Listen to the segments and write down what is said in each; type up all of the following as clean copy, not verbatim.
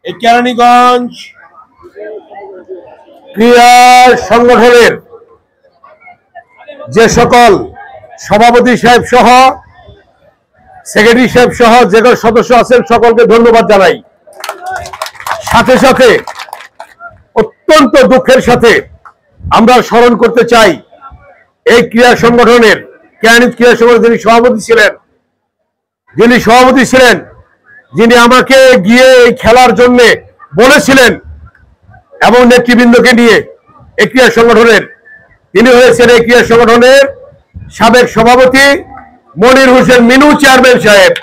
এই কেরানীগঞ্জ ক্রীড়া সংগঠনের যে সকল সভাপতি সাহেব সহ সেক্রেটারি সাহেব সহ যে সদস্য আছেন সকলকে ধন্যবাদ জানাই। সাথে সাথে অত্যন্ত দুঃখের সাথে আমরা স্মরণ করতে চাই এই ক্রীড়া সংগঠনের কেরানীগঞ্জ ক্রীড়া সংগঠনের যিনি সভাপতি ছিলেন যিনি আমাকে গিয়ে এই খেলার জন্য বলেছিলেন এবং নেতৃবৃন্দকে নিয়ে এই ক্রীড়া সংগঠনের তিনি হয়েছেন এই ক্রীড়া সংগঠনের সাবেক সভাপতি মনির হোসেন মিনু চেয়ারম্যান সাহেব।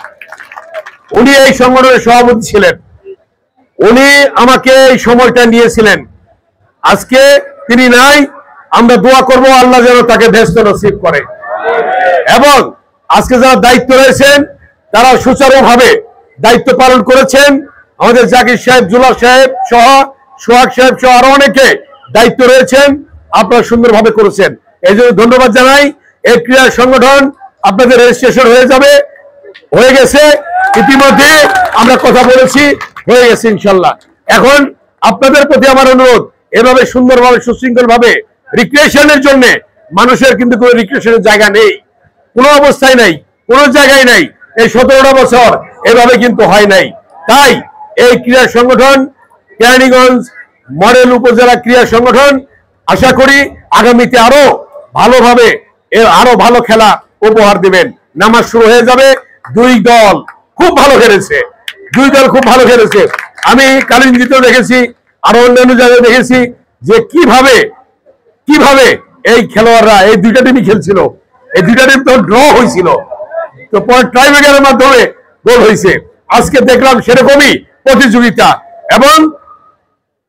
উনি এই সংগঠনের সভাপতি ছিলেন, উনি আমাকে এই সময়টা নিয়েছিলেন। আজকে তিনি নাই, আমরা দোয়া করব আল্লাহ যেন তাকে ব্যস্ত নসিব করে এবং আজকে যারা দায়িত্ব রয়েছেন তারা সুচারুভাবে দায়িত্ব পালন করেছেন। আমাদের জাকির সাহেব, জুলার সাহেব সহ সোহাগ সাহেব সহ আরো অনেকে দায়িত্ব রয়েছেন, আপনারা সুন্দরভাবে করেছেন, এই জন্য ধন্যবাদ জানাই। এই ক্রীড়া সংগঠন আপনাদের রেজিস্ট্রেশন হয়ে গেছে ইতিমধ্যে, আমরা কথা বলেছি, হয়ে গেছে ইনশাল্লাহ। এখন আপনাদের প্রতি আমার অনুরোধ, এভাবে সুন্দরভাবে সুশৃঙ্খলভাবে রিক্রিয়েশনের জন্য, মানুষের কিন্তু কোনো রিক্রিয়েশনের জায়গা নেই, কোনো অবস্থায় নাই, কোনো জায়গায় নাই। এই 17টা বছর এভাবে কিন্তু হয় নাই। তাই এই ক্রীড়া সংগঠন কেরানীগঞ্জ মডেল উপজেলা ক্রীড়া সংগঠন আশা করি আগামীতে আরো ভালোভাবে আরো ভালো খেলা উপহার দিবেন। নামাজ শুরু হয়ে যাবে। দুই দল খুব ভালো খেলেছে, আমি কালিঞ্জিতেও দেখেছি, আরো অন্যান্য জায়গায় দেখেছি যে কিভাবে এই খেলোয়াড়রা এই দুইটা টিমই খেলছিল, এই দুইটা টিম তো ড্র হয়েছিল, তো পরে ট্রাইব্রেকারের মাধ্যমে গোল হয়েছে। আজকে দেখলাম সেরকমই প্রতিযোগিতা এবং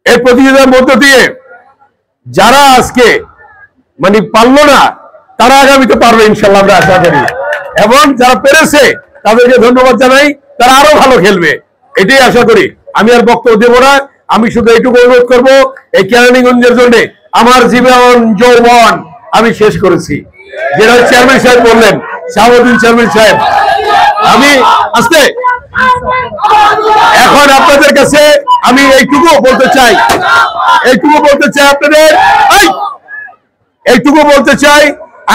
এই প্রতিযোগিতার মধ্য দিয়ে যারা আজকে পারলো না তারা আগামীতে পারবে ইনশাল্লাহ, আমরা আশা করি। এবং যারা পেরেছে তাদেরকে ধন্যবাদ জানাই, তারা আরো ভালো খেলবে, এটাই আশা করি। আমি আর বক্তব্য দেব না, আমি শুধু এইটুকু অনুরোধ করবো, এই কেরানীগঞ্জের জন্য আমার জীবন যৌবন আমি শেষ করেছি, যেটা চেয়ারম্যান সাহেব বললেন, শাহাবুদ্দিন চেয়ারম্যান সাহেব। আমি আসতে এখন আপনাদের কাছে আমি এইটুকু বলতে চাই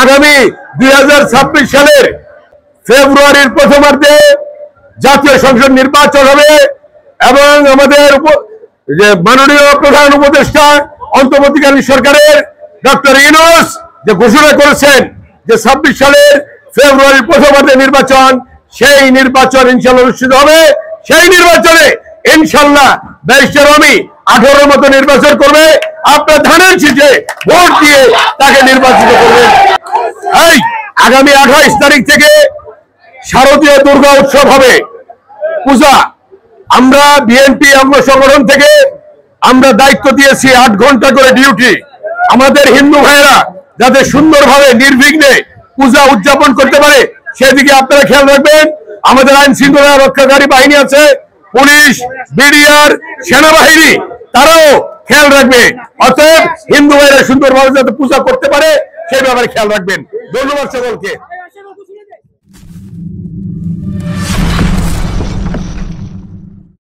আগামী 2026 সালের ফেব্রুয়ারির প্রথমার্ধে জাতীয় সংসদ নির্বাচন হবে এবং আমাদের মাননীয় প্রধান উপদেষ্টা অন্তর্বর্তীকালীন সরকারের ডক্টর ইউনূস যে ঘোষণা করেছেন যে 26 সালের ফেব্রুয়ারির প্রথমার্ধে নির্বাচন, সেই নির্বাচন ইনশাল্লাহ অনুষ্ঠিত হবে। সেই নির্বাচনে ইনশাল্লাহ ব্যারিস্টার রমি 18 মতো নির্বাচন করবে, আপনার ধানের শীষে ভোট দিয়ে তাকে নির্বাচিত করবেন। এই আগামী 28 তারিখ থেকে শারদীয় দুর্গা উৎসব হবে, পূজা। আমরা বিএনপি অঙ্গ সংগঠন থেকে আমরা দায়িত্ব দিয়েছি 8 ঘন্টা করে ডিউটি, আমাদের হিন্দু ভাইয়েরা যাতে সুন্দরভাবে নির্বিঘ্নে পূজা উদযাপন করতে পারে সেদিকে আপনারা খেয়াল রাখবেন। আমাদের আইন শৃঙ্খলা রক্ষাকারী বাহিনী আছে, পুলিশ, বিডিআর, সেনাবাহিনী, তারাও খেয়াল রাখবে। অতএব হিন্দু ভাইয়েরা সুন্দরভাবে যাতে পূজা করতে পারে সেই ব্যাপারে খেয়াল রাখবেন। ধন্যবাদ সকলকে।